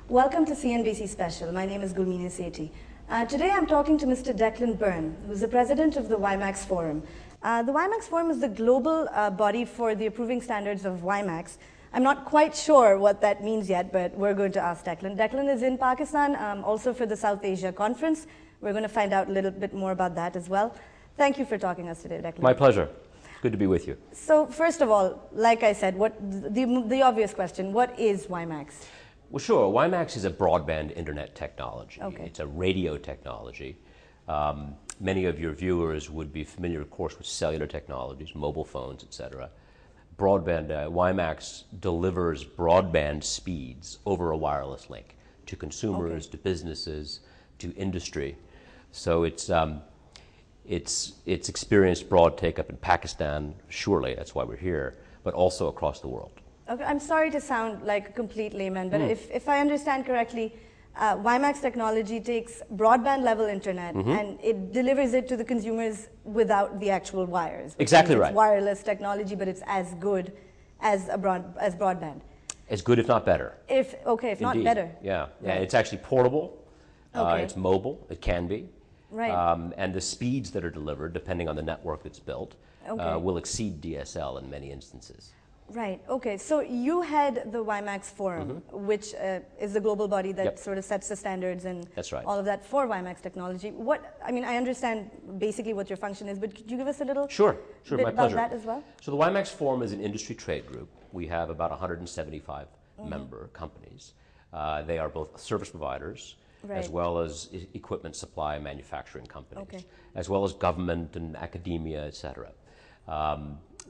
Welcome to CNBC Special. My name is Gulmina Sethi. Today I'm talking to Mr. Declan Byrne, who's the president of the Wimax Forum. The Wimax Forum is the global body for the approving standards of Wimax. I'm not quite sure what that means yet, but we're going to ask Declan. Declan is in Pakistan, also for the South Asia Conference. We're going to find out a little bit more about that as well. Thank you for talking to us today, Declan. My pleasure. Good to be with you. So first of all, like I said, the obvious question, what is Wimax? Well, sure. Wimax is a broadband internet technology. Okay. It's a radio technology. Many of your viewers would be familiar, of course, with cellular technologies, mobile phones, etc. Broadband, Wimax delivers broadband speeds over a wireless link to consumers, to businesses, to industry. So it's experienced broad take-up in Pakistan, surely, that's why we're here, but also across the world. Okay, I'm sorry to sound like a complete layman, but if I understand correctly, Wimax technology takes broadband level internet and it delivers it to the consumers without the actual wires. Exactly right. It's wireless technology, but it's as good as broadband. As good, if not better. If not better. Yeah, yeah. Right. It's actually portable. Okay. It's mobile. It can be. Right. And the speeds that are delivered, depending on the network that's built, will exceed DSL in many instances. Right. Okay. So you head the Wimax Forum, which is the global body that sort of sets the standards and That's right. all of that for Wimax technology. I understand basically what your function is, but could you give us a little Sure, bit my about pleasure. that as well? So the Wimax Forum is an industry trade group. We have about 175 member companies. They are both service providers, as well as equipment supply and manufacturing companies, as well as government and academia, etc.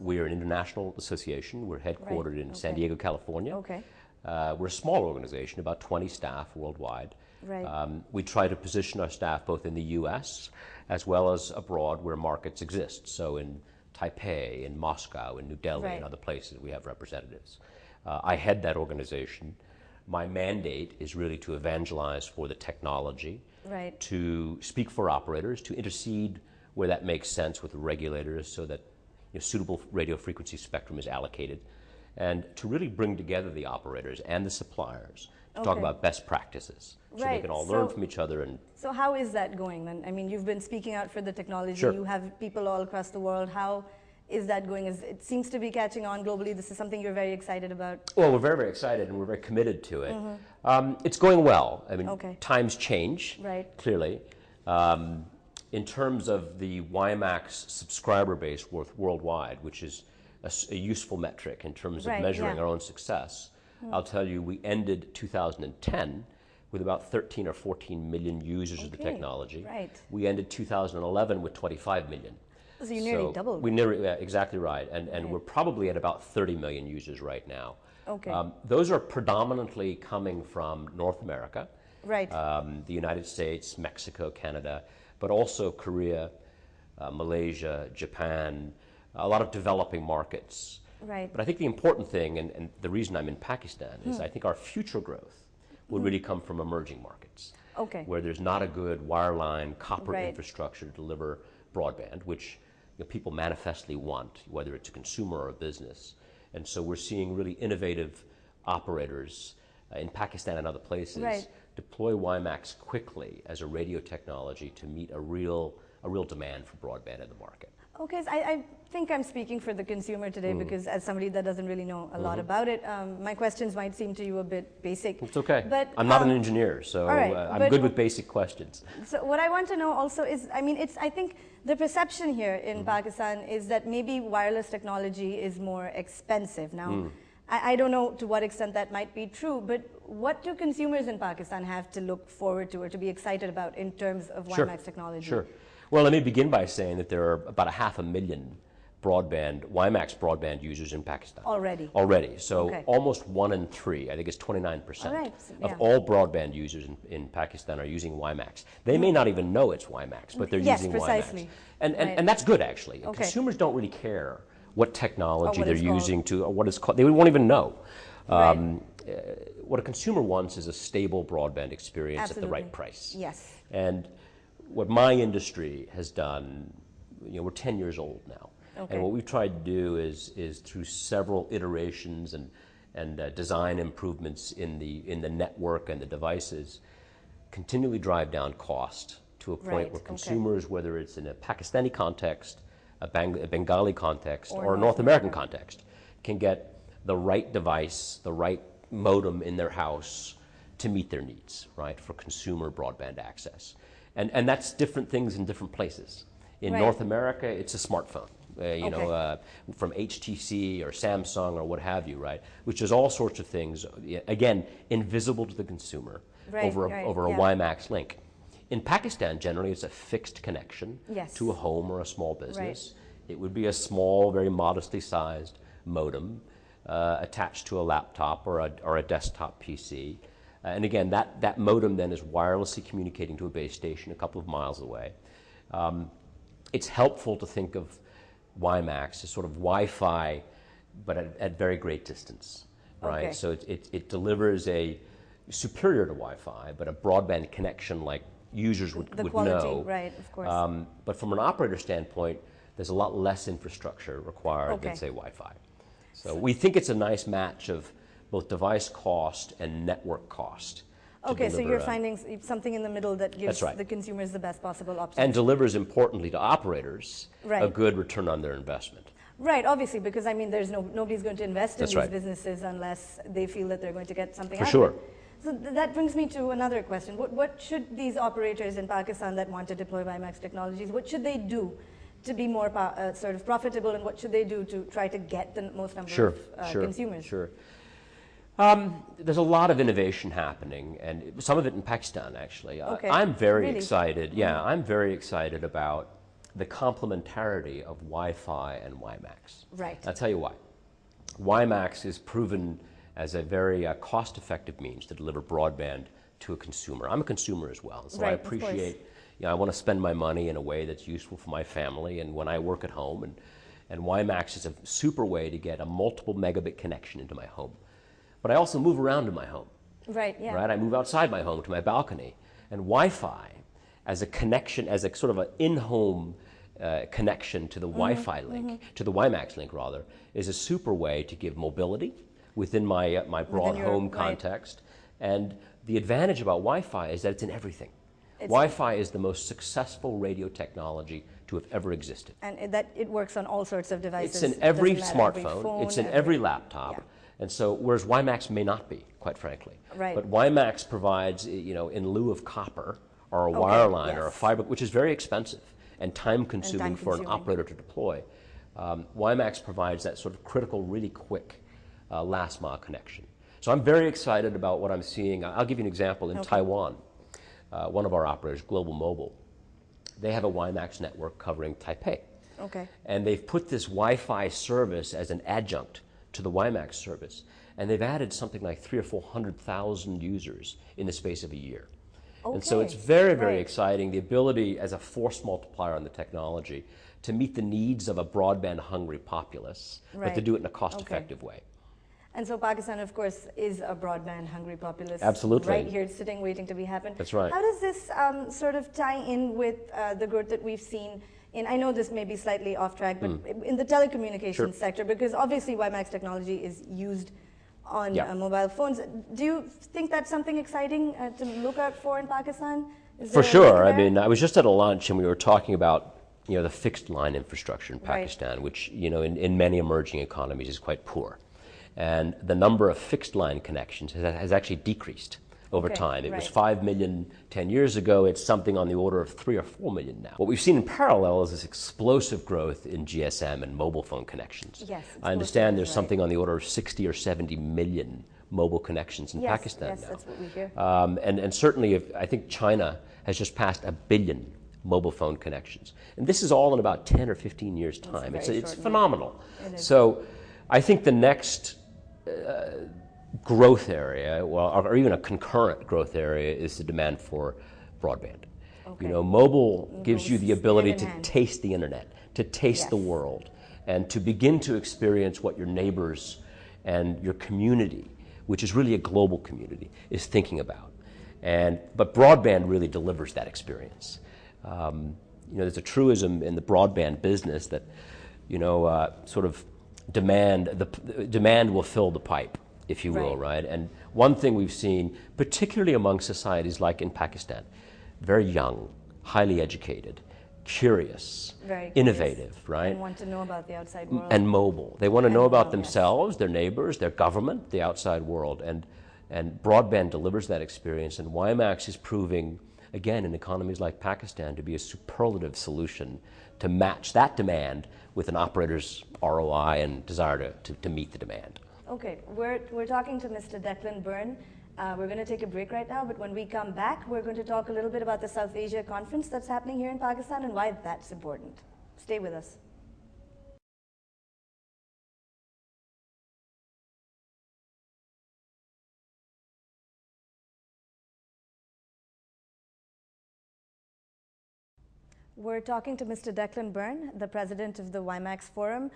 We are an international association. We're headquartered in San Diego, California. Okay. We're a small organization, about 20 staff worldwide. Right. We try to position our staff both in the U.S. as well as abroad where markets exist. So in Taipei, in Moscow, in New Delhi, and other places we have representatives. I head that organization. My mandate is really to evangelize for the technology, to speak for operators, to intercede where that makes sense with the regulators so that suitable radio frequency spectrum is allocated, and to really bring together the operators and the suppliers to talk about best practices so they can all learn from each other. And so how is that going then? I mean, you've been speaking out for the technology. You have people all across the world. How is that going? It seems to be catching on globally. This is something you're very excited about. Well, we're very, very excited and we're very committed to it. It's going well. I mean, times change, clearly. In terms of the Wimax subscriber base worldwide, which is a useful metric in terms of measuring our own success, I'll tell you we ended 2010 with about 13 or 14 million users of the technology. We ended 2011 with 25 million. So you nearly doubled. We nearly, exactly right. And we're probably at about 30 million users right now. Those are predominantly coming from North America, the United States, Mexico, Canada, but also Korea, Malaysia, Japan, a lot of developing markets. But I think the important thing, and the reason I'm in Pakistan, is I think our future growth will really come from emerging markets, where there's not a good wireline copper infrastructure to deliver broadband, which people manifestly want, whether it's a consumer or a business. And so we're seeing really innovative operators in Pakistan and other places deploy Wimax quickly as a radio technology to meet a real demand for broadband in the market. Okay, so I think I'm speaking for the consumer today because as somebody that doesn't really know a lot about it, my questions might seem to you a bit basic. It's okay. But, I'm not an engineer, so I'm good with basic questions. So what I want to know also is, I think the perception here in Pakistan is that maybe wireless technology is more expensive. Now, I don't know to what extent that might be true, but what do consumers in Pakistan have to look forward to or to be excited about in terms of Wimax technology? Sure. Well, let me begin by saying that there are about 500,000 Wimax broadband users in Pakistan. Already. So almost 1 in 3, I think it's 29% of all broadband users in Pakistan are using Wimax. They may not even know it's Wimax, but they're using Wimax. And that's good, actually. Consumers don't really care what technology they're using or what it's called. They won't even know. What a consumer wants is a stable broadband experience at the right price. And what my industry has done, we're 10 years old now. And what we've tried to do is through several iterations and and design improvements in the network and the devices continually drive down cost to a point where consumers, whether it's in a Pakistani context, a Bengali context, or a North American context, can get the right device, the right modem in their house to meet their needs, right, for consumer broadband access. And that's different things in different places. In North America, it's a smartphone, from HTC or Samsung or what have you, right, which is all sorts of things, again, invisible to the consumer over a Wimax link. In Pakistan, generally, it's a fixed connection to a home or a small business. It would be a small, very modestly sized modem attached to a laptop or a desktop PC. And again, that modem then is wirelessly communicating to a base station a couple of miles away. It's helpful to think of Wimax as sort of Wi-Fi, but at very great distance, right? So it delivers a superior to Wi-Fi, but a broadband connection like users would know. Right, of course. But from an operator standpoint, there's a lot less infrastructure required than, say, Wi-Fi. So we think it's a nice match of both device cost and network cost. Okay, so you're finding something in the middle that gives the consumers the best possible option. And delivers, importantly, to operators a good return on their investment. Right, obviously, because I mean, nobody's going to invest in these businesses unless they feel that they're going to get something out of it. So that brings me to another question. What should these operators in Pakistan that want to deploy Wimax technologies, what should they do to be more sort of profitable, and what should they do to try to get the most number of consumers? There's a lot of innovation happening, and some of it in Pakistan, actually. I'm very excited. Yeah, I'm very excited about the complementarity of Wi-Fi and Wimax. Right. I'll tell you why. Wimax is proven as a very cost-effective means to deliver broadband to a consumer. I'm a consumer as well, so I appreciate. I want to spend my money in a way that's useful for my family, and when I work at home, and Wimax is a super way to get a multiple megabit connection into my home. But I also move around in my home. Right, I move outside my home to my balcony. And Wi-Fi, as a connection, as a sort of an in-home connection to the Wi-Fi link, to the Wimax link rather, is a super way to give mobility within my broad home context. And the advantage about Wi-Fi is that it's in everything. Wi-Fi is the most successful radio technology to have ever existed. And that it works on all sorts of devices. It's in every smartphone, it's in every laptop. And so, whereas Wimax may not be, quite frankly. But Wimax provides, in lieu of copper or a wireline or a fiber, which is very expensive and time-consuming for an operator to deploy, Wimax provides that sort of critical, really quick last-mile connection. So I'm very excited about what I'm seeing. I'll give you an example. In Taiwan, one of our operators, Global Mobile, they have a Wimax network covering Taipei. And they've put this Wi-Fi service as an adjunct to the Wimax service, and they've added something like 300,000 or 400,000 users in the space of a year. And so it's very, very exciting, the ability as a force multiplier on the technology to meet the needs of a broadband-hungry populace, but to do it in a cost-effective way. And so Pakistan, of course, is a broadband-hungry populace. Absolutely. Right here, sitting, waiting to be happened. That's right. How does this sort of tie in with the growth that we've seen I know this may be slightly off track, but in the telecommunications sector, because obviously Wimax technology is used on mobile phones. Do you think that's something exciting to look out for in Pakistan? For sure. I mean, I was just at a lunch and we were talking about the fixed line infrastructure in Pakistan, which in many emerging economies is quite poor. And the number of fixed line connections has actually decreased over time. It was 5 million 10 years ago. It's something on the order of 3 or 4 million now. What we've seen in parallel is this explosive growth in GSM and mobile phone connections. I understand there's something on the order of 60 or 70 million mobile connections in Pakistan now. That's what we hear. And certainly, I think China has just passed 1 billion mobile phone connections. And this is all in about 10 or 15 years' time. It's phenomenal. So I think the next growth area, or even a concurrent growth area, is the demand for broadband. Mobile gives you the ability to taste the internet, to taste the world, and to begin to experience what your neighbors and your community, which is really a global community, is thinking about. But broadband really delivers that experience. There's a truism in the broadband business that, sort of demand will fill the pipe. if you will, right? And one thing we've seen, particularly among societies like in Pakistan, very young, highly educated, curious, innovative, right? And want to know about the outside world. And mobile. They want to know about themselves, their neighbors, their government, the outside world. And broadband delivers that experience. And Wimax is proving, again, in economies like Pakistan, to be a superlative solution to match that demand with an operator's ROI and desire to meet the demand. Okay, we're talking to Mr. Declan Byrne. We're going to take a break right now, but when we come back, we're going to talk a little bit about the South Asia conference that's happening here in Pakistan and why that's important. Stay with us. We're talking to Mr. Declan Byrne, the president of the Wimax Forum.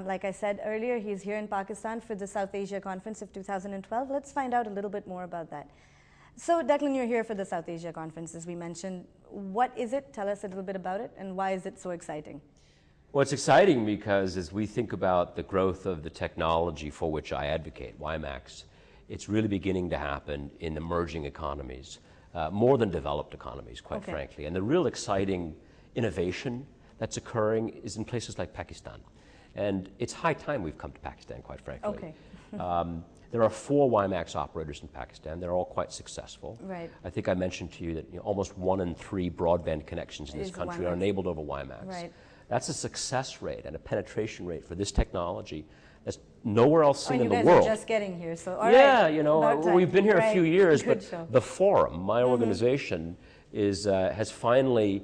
Like I said earlier, he's here in Pakistan for the South Asia Conference of 2012. Let's find out a little bit more about that. So, Declan, you're here for the South Asia Conference, as we mentioned. What is it? Tell us a little bit about it, and why is it so exciting? Well, it's exciting because as we think about the growth of the technology for which I advocate, Wimax, it's really beginning to happen in emerging economies, more than developed economies, quite frankly. And the real exciting innovation that's occurring is in places like Pakistan. And it's high time we've come to Pakistan, quite frankly. There are 4 Wimax operators in Pakistan. They're all quite successful. Right. I think I mentioned to you that almost 1 in 3 broadband connections in this country are enabled over Wimax. Right. That's a success rate and a penetration rate for this technology that's nowhere else seen in the world. You guys are just getting here, so all yeah, right. You know, we've been here a few years, Good but show. the forum, my organization, has finally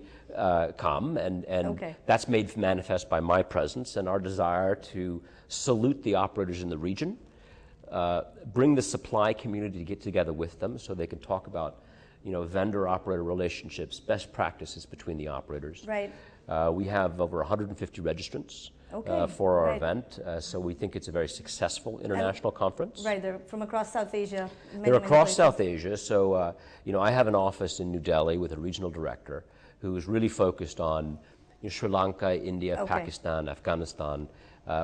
come, and that's made manifest by my presence and our desire to salute the operators in the region, bring the supply community to get together with them so they can talk about, vendor-operator relationships, best practices between the operators. Right. We have over 150 registrants for our event, so we think it's a very successful international conference. Right, they're from across South Asia. They're across South Asia, so I have an office in New Delhi with a regional director who's really focused on Sri Lanka, India, Pakistan, Afghanistan.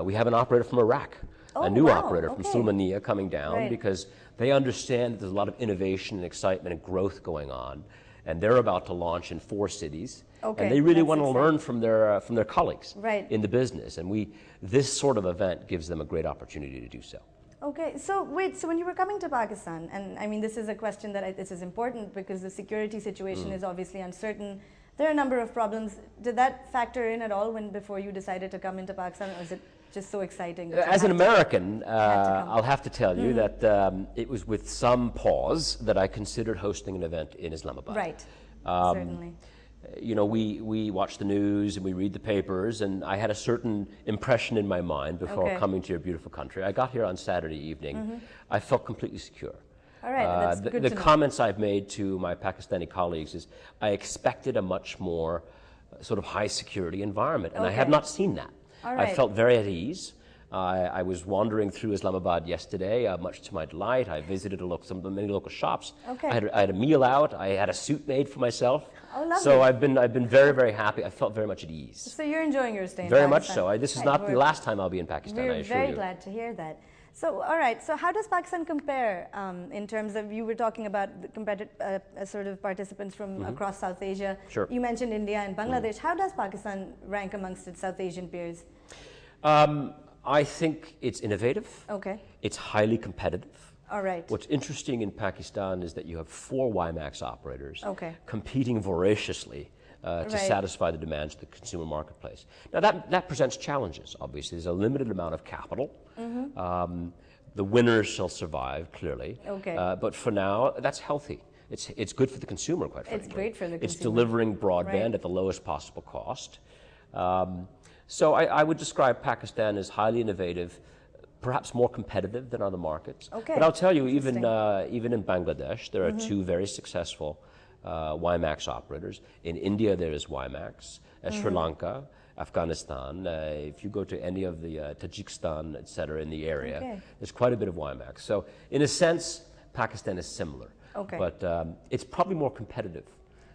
We have an operator from Iraq, a new operator from Sulmania coming down because they understand that there's a lot of innovation and excitement and growth going on, and they're about to launch in 4 cities. And they really want to learn from their colleagues in the business, and this sort of event gives them a great opportunity to do so. Okay, so wait, so when you were coming to Pakistan, and I mean this is a question that this is important because the security situation is obviously uncertain. There are a number of problems. Did that factor in at all before you decided to come into Pakistan, or is it just so exciting? As an American, I'll have to tell you that it was with some pause that I considered hosting an event in Islamabad. Right, certainly. We watch the news and we read the papers, and I had a certain impression in my mind before coming to your beautiful country. I got here on Saturday evening. I felt completely secure. All right, that's good to know. The comments I've made to my Pakistani colleagues is I expected a much more sort of high security environment, and I have not seen that. I felt very at ease. I was wandering through Islamabad yesterday, much to my delight. I visited many local shops. I had a meal out. I had a suit made for myself. Oh, lovely. So I've been very, very happy. I felt very much at ease. So you're enjoying your stay in Pakistan? Very much so. This is not the last time I'll be in Pakistan, I assure you. We're very glad to hear that. So, all right, so how does Pakistan compare in terms of, you were talking about the sort of participants from across South Asia. Sure. You mentioned India and Bangladesh. How does Pakistan rank amongst its South Asian peers? I think it's innovative. It's highly competitive. All right. What's interesting in Pakistan is that you have 4 Wimax operators competing voraciously to satisfy the demands of the consumer marketplace. Now that presents challenges, obviously. There's a limited amount of capital. The winners shall survive, clearly. But for now, that's healthy. It's good for the consumer, quite frankly. It's great for the consumer. It's delivering broadband at the lowest possible cost. So I would describe Pakistan as highly innovative, perhaps more competitive than other markets. But I'll tell you, even in Bangladesh, there are 2 very successful Wimax operators. In India, there is Wimax. Sri Lanka, Afghanistan. If you go to any of the Tajikistan, et cetera, in the area, there's quite a bit of Wimax. So in a sense, Pakistan is similar. But it's probably more competitive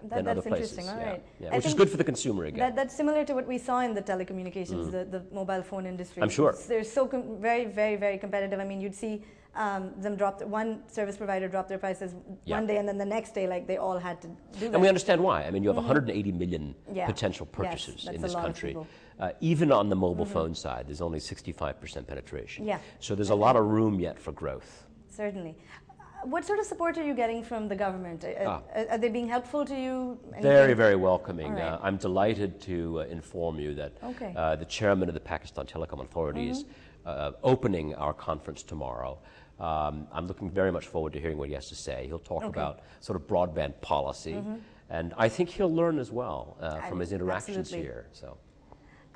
than other places. Interesting. All right. Which is good for the consumer again. That's similar to what we saw in the telecommunications, the mobile phone industry. I'm sure. They're so very, very, very competitive. I mean, you'd see them drop, one service provider drop their prices one day, and then the next day, like, they all had to do that. And we understand why. I mean, you have 180 million potential purchases in this country. Even on the mobile phone side, there's only 65% penetration. So there's a lot of room yet for growth. Certainly. What sort of support are you getting from the government? Are they being helpful to you? Very, very welcoming. Right. I'm delighted to inform you that the chairman of the Pakistan Telecom Authority is opening our conference tomorrow. I'm looking very much forward to hearing what he has to say. He'll talk about sort of broadband policy, and I think he'll learn as well from his interactions here. So.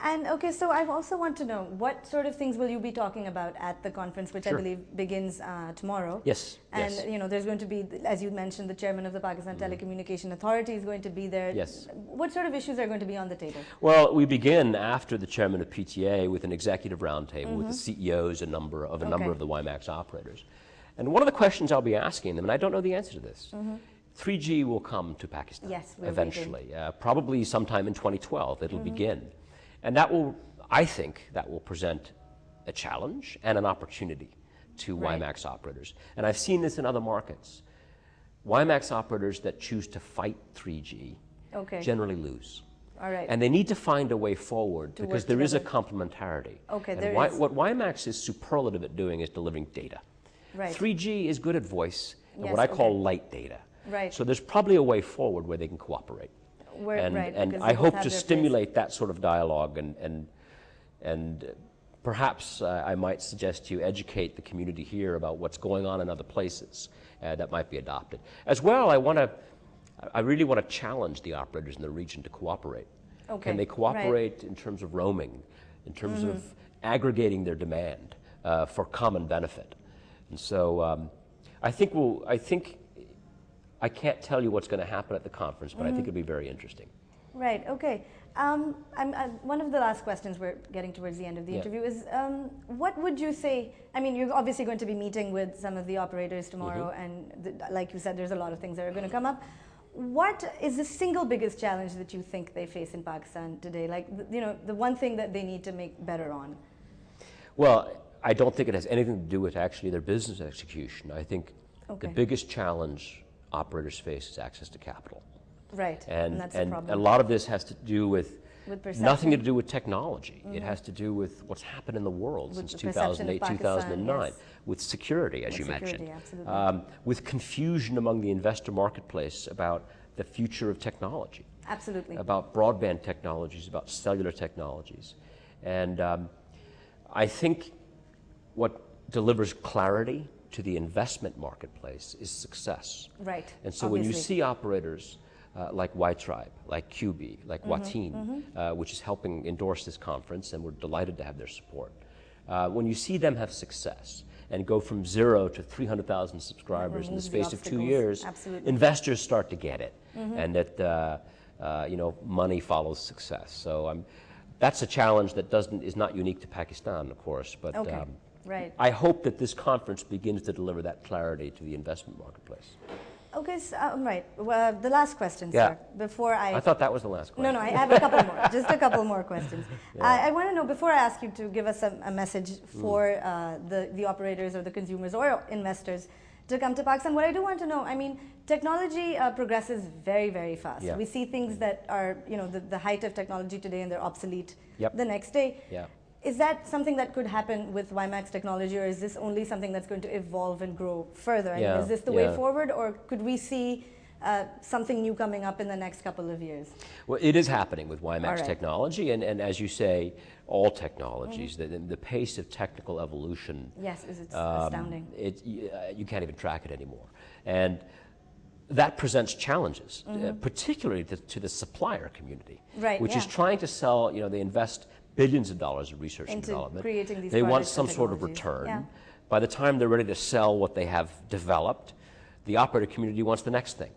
And so I also want to know, what sort of things will you be talking about at the conference, which I believe begins tomorrow? Yes. And there's going to be, as you mentioned, the chairman of the Pakistan Telecommunication Authority is going to be there. Yes. What sort of issues are going to be on the table? Well, we begin after the chairman of PTA with an executive roundtable with the CEOs, a number of the Wimax operators. And one of the questions I'll be asking them, and I don't know the answer to this, 3G will come to Pakistan eventually, probably sometime in 2012. It'll begin. And that will, I think, that will present a challenge and an opportunity to Wimax operators. And I've seen this in other markets. Wimax operators that choose to fight 3G generally lose. All right. And they need to find a way forward because there is a complementarity. What Wimax is superlative at doing is delivering data. 3G is good at voice and what I call light data. So there's probably a way forward where they can cooperate. And I hope to stimulate that sort of dialogue and perhaps I might suggest to you educate the community here about what's going on in other places that might be adopted. As well, I really want to challenge the operators in the region to cooperate. Can they cooperate in terms of roaming, in terms of aggregating their demand for common benefit? And so I can't tell you what's going to happen at the conference, but I think it'll be very interesting. Right, okay. One of the last questions, we're getting towards the end of the interview, is what would you say, I mean, you're obviously going to be meeting with some of the operators tomorrow, and like you said, there's a lot of things that are going to come up. What is the single biggest challenge that you think they face in Pakistan today? Like, the one thing that they need to make better on? Well, I don't think it has anything to do with actually their business execution. I think the biggest challenge operators face is access to capital. Right, and that's the problem. And a lot of this has to do with nothing to do with technology. It has to do with what's happened in the world since 2008, 2009, with security, as you mentioned, with confusion among the investor marketplace about the future of technology. Absolutely. About broadband technologies, about cellular technologies. And I think what delivers clarity to the investment marketplace is success. Right. And so when you see operators like Y-Tribe, like QB, like Wateen, which is helping endorse this conference, and we're delighted to have their support. When you see them have success and go from 0 to 300,000 subscribers in the space of 2 years, investors start to get it, and that money follows success. So that's a challenge that is not unique to Pakistan, of course, but. I hope that this conference begins to deliver that clarity to the investment marketplace. Okay, so, right. Well, the last question, sir. Before I thought that was the last question. No, I have a couple more. Just a couple more questions. I want to know, before I ask you to give us a message for the operators or the consumers or investors to come to Pakistan, what I do want to know, I mean, technology progresses very, very fast. We see things that are, the height of technology today and they're obsolete the next day. Is that something that could happen with Wimax technology, or is this only something that's going to evolve and grow further? I mean, is this the way forward, or could we see something new coming up in the next couple of years? Well, it is happening with Wimax technology, and as you say, all technologies. The pace of technical evolution is astounding. You can't even track it anymore. And that presents challenges, particularly to the supplier community, which is trying to sell, they invest billions of dollars in research and development. They want some sort of return. By the time they're ready to sell what they have developed, the operator community wants the next thing.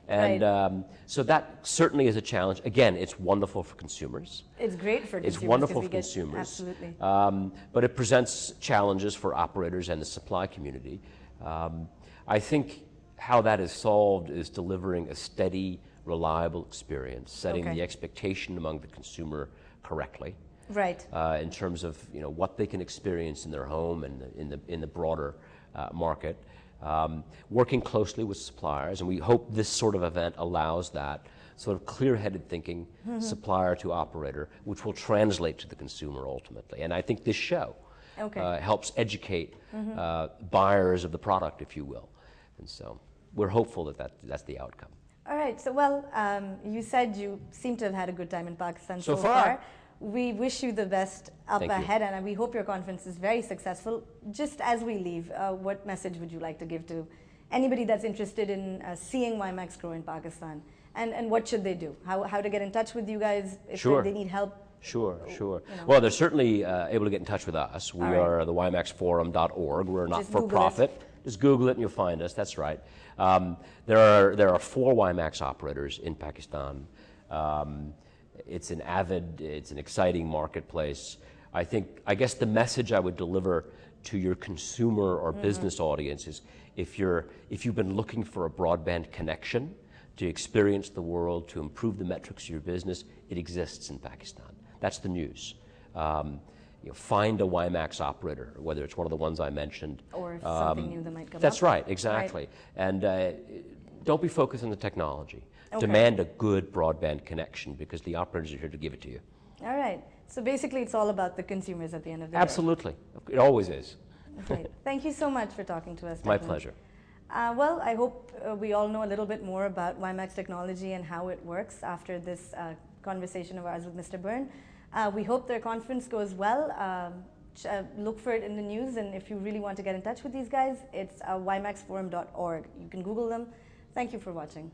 And so that certainly is a challenge. Again, it's wonderful for consumers. It's great for consumers. It's wonderful for consumers. Absolutely. But it presents challenges for operators and the supply community. I think how that is solved is delivering a steady, reliable experience, setting the expectation among the consumer correctly. Right. In terms of what they can experience in their home and in the broader market. Working closely with suppliers, and we hope this sort of event allows that sort of clear-headed thinking, supplier to operator, which will translate to the consumer ultimately. And I think this show helps educate buyers of the product, if you will. And so we're hopeful that that's the outcome. All right. So, well, you said you seem to have had a good time in Pakistan so far. We wish you the best up Thank ahead, and we hope your conference is very successful. Just as we leave, what message would you like to give to anybody that's interested in seeing Wimax grow in Pakistan? And what should they do? How to get in touch with you guys if they need help? Sure. Well, they're certainly able to get in touch with us. We are the wimaxforum.org. We're not for profit. Just Google it and you'll find us. That's right. There are 4 Wimax operators in Pakistan. It's an exciting marketplace. I guess the message I would deliver to your consumer or business audience is if you've been looking for a broadband connection to experience the world, to improve the metrics of your business, it exists in Pakistan. That's the news. Find a Wimax operator, whether it's one of the ones I mentioned. Or something new that might come up. That's right, exactly. Right. And don't be focused on the technology. Demand a good broadband connection because the operators are here to give it to you. All right. So basically it's all about the consumers at the end of the day. Absolutely. It always is. Great. Thank you so much for talking to us, Declan. My pleasure. Well, I hope we all know a little bit more about Wimax technology and how it works after this conversation of ours with Mr. Byrne. We hope their conference goes well. Look for it in the news, and if you really want to get in touch with these guys, it's wimaxforum.org. You can Google them. Thank you for watching.